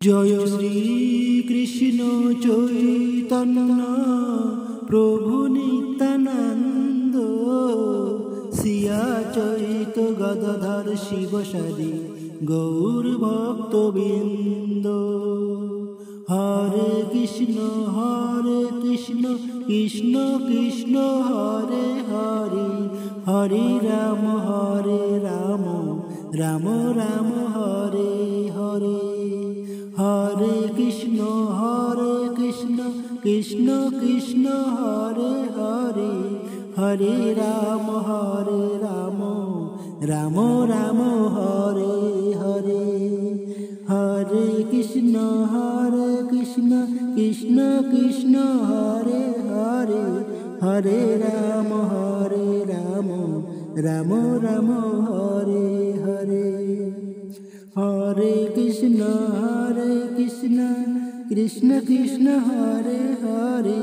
জয় শ্রী কৃষ্ণ চৈতন্য প্রভু নিত্যানন্দ সিয়া চৈত গদাধর শিবসাদি গৌর ভক্তবৃন্দ। হরে কৃষ্ণ কৃষ্ণ কৃষ্ণ হরে হরে, হরে রাম রাম রাম হরে হরে। হরে কৃষ্ণ কৃষ্ণ কৃষ্ণ হরে হরে, হরে রাম রাম রাম হরে হরে। হরে কৃষ্ণ কৃষ্ণ কৃষ্ণ হরে হরে, হরে রাম রাম রাম হরে হরে। হরে কৃষ্ণ কৃষ্ণ কৃষ্ণ হরে হরে,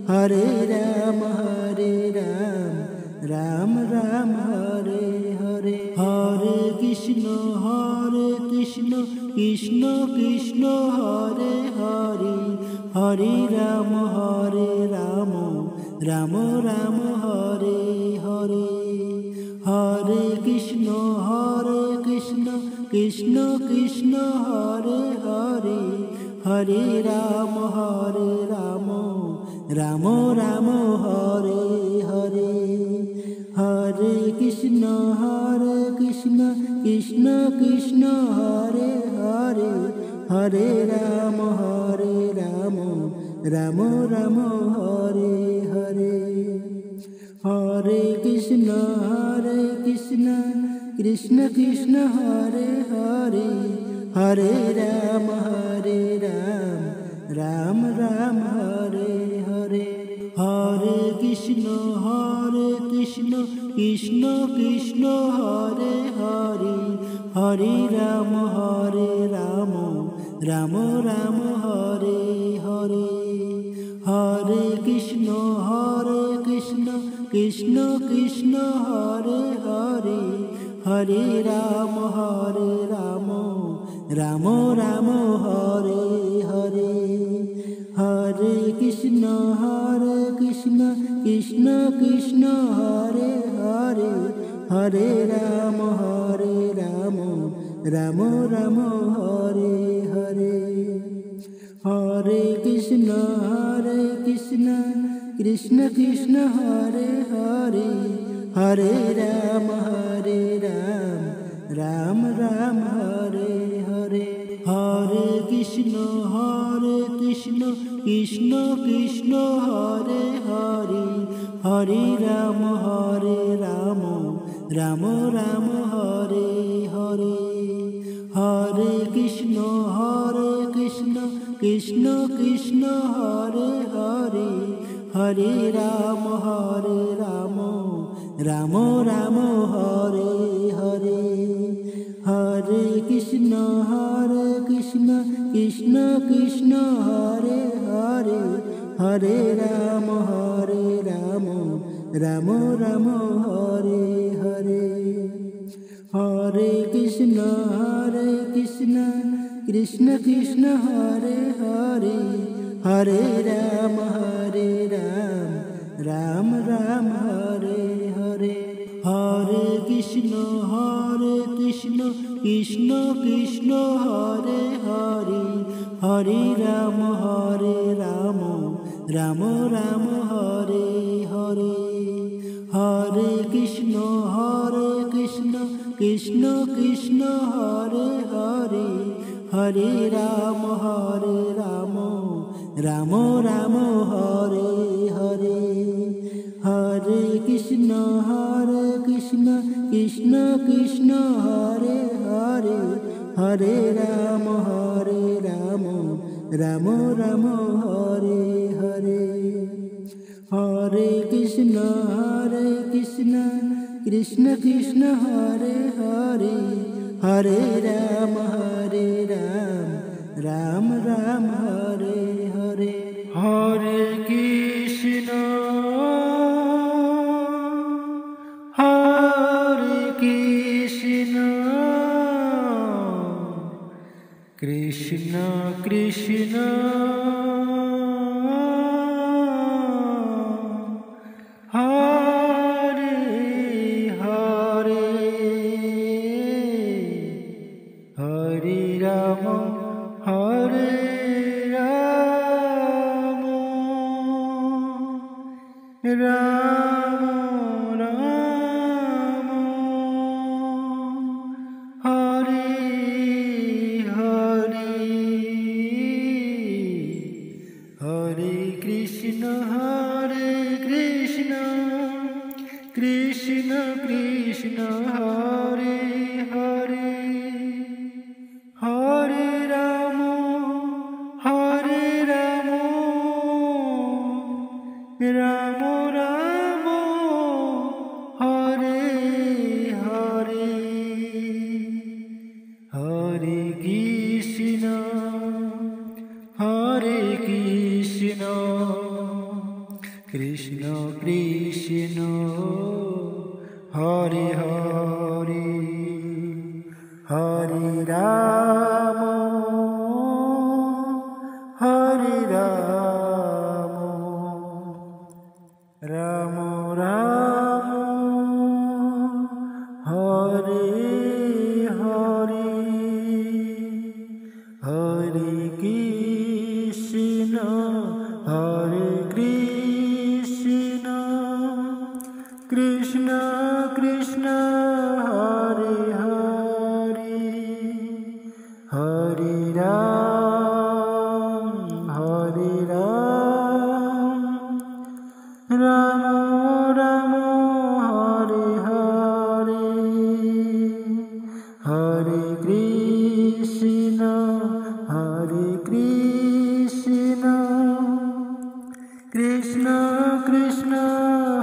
হরে রাম রাম রাম হরে হরে। হরে কৃষ্ণ কৃষ্ণ কৃষ্ণ হরে হরে, হরে রাম রাম রাম হরে হরে। হরে কৃষ্ণ কৃষ্ণ কৃষ্ণ হরে হরে, হরে রাম রাম রাম হরে হরে। হরে কৃষ্ণ কৃষ্ণ কৃষ্ণ হরে হরে, হরে রাম রাম রাম হরে হরে। হরে কৃষ্ণ কৃষ্ণ কৃষ্ণ হরে হরে, হরে রাম রাম রাম হরে হরে। হরে কৃষ্ণ কৃষ্ণ কৃষ্ণ হরে হরে, হরে রাম রাম রাম হরে হরে। হরে কৃষ্ণ কৃষ্ণ কৃষ্ণ হরে হরে, হরে রাম রাম রাম হরে হরে। হরে কৃষ্ণ কৃষ্ণ কৃষ্ণ হরে হরে, হরে রাম রাম রাম হরে হরে। হরে কৃষ্ণ কৃষ্ণ কৃষ্ণ হরে হরে, হরে রাম রাম রাম হরে হরে। হরে কৃষ্ণ কৃষ্ণ কৃষ্ণ হরে হরে, হরে রাম রাম রাম হরে হরে। হরে কৃষ্ণ কৃষ্ণ কৃষ্ণ হরে হরে, হরে রাম রাম রাম হরে হরে। হরে কৃষ্ণ কৃষ্ণ কৃষ্ণ হরে হরে, হরে রাম রাম রাম হরে হরে। হরে কৃষ্ণ কৃষ্ণ কৃষ্ণ হরে হরে, হরে রাম রাম রাম হরে হরে। হরে কৃষ্ণ কৃষ্ণ কৃষ্ণ হরে হরে, হরে রাম রাম রাম হরে হরে। হরে কৃষ্ণ কৃষ্ণ কৃষ্ণ হরে হরে, হরে রাম রাম রাম হরে হরে। হরে কৃষ্ণ কৃষ্ণ কৃষ্ণ হরে হরে, হরে রাম রাম রাম হরে হরে। হরে কৃষ্ণ কৃষ্ণ কৃষ্ণ হরে হরে, হরে রাম রাম রাম হরে হরে। হরে কৃষ্ণ কৃষ্ণ কৃষ্ণ হরে হরে হরে রাম হরে Ram Ram Ram Hare Hare Hare Krishna Krishna Krishna Hare Hare Hare Ram Ram Ram Hare Hare Hare Krishna Krishna Krishna Hare Hare Hare Ram Ram Ram Hare Hare Hare Krishna Krishna Krishna Hare Hare Hare Ram Ram Ram Hare Hare Hare Krishna Krishna Krishna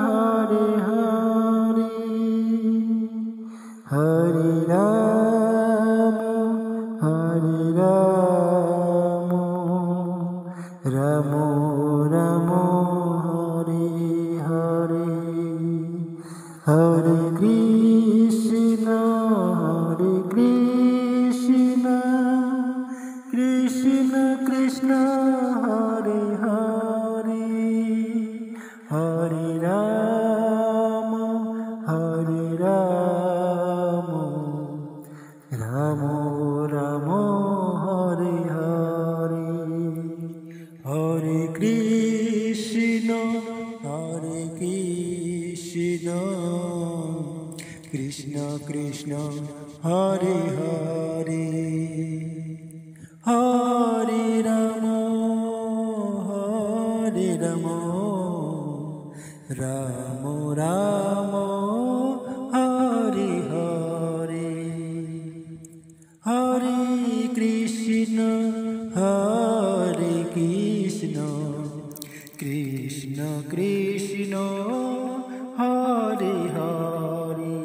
Hare Hare Hare Ram Ram Ram Hare Hare Hare Krishna Krishna Krishna Hare Hare Hare Ram Ram Ram Hare Hare Hare Krishna Krishna Krishna Hare Hare Hare Ram Ram Ram Hare Hare Hare Krishna Krishna Krishna Hare Hare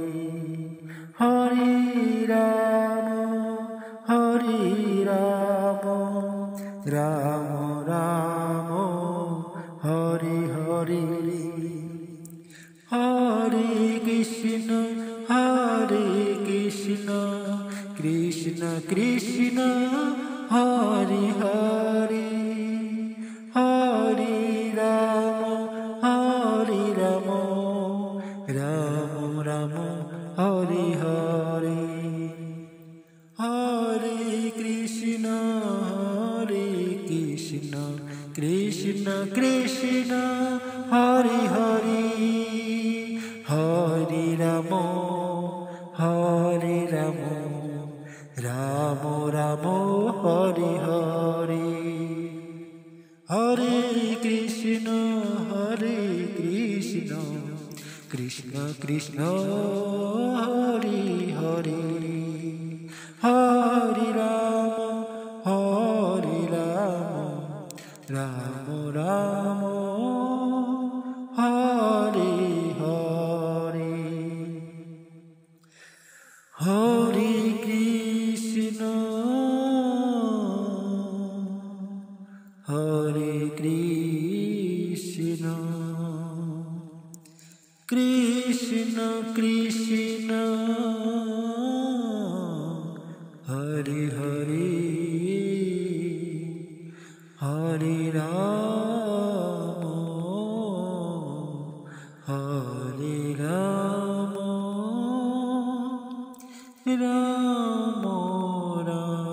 Hare Ram Ram Ram Hare Hare Hare Krishna Krishna Krishna Hare Hare Hare Ram Ram Ram Hare Hare Hare Krishna Krishna Krishna Hare Hare Hare Ram Ram Ram Hare Hare Hare Krishna Krishna Krishna Hare Hare Hare Ram Ram Hare Hare Hare Krishna Krishna Krishna Hare Hare Hare Rama, Hare Rama, Rama Rama.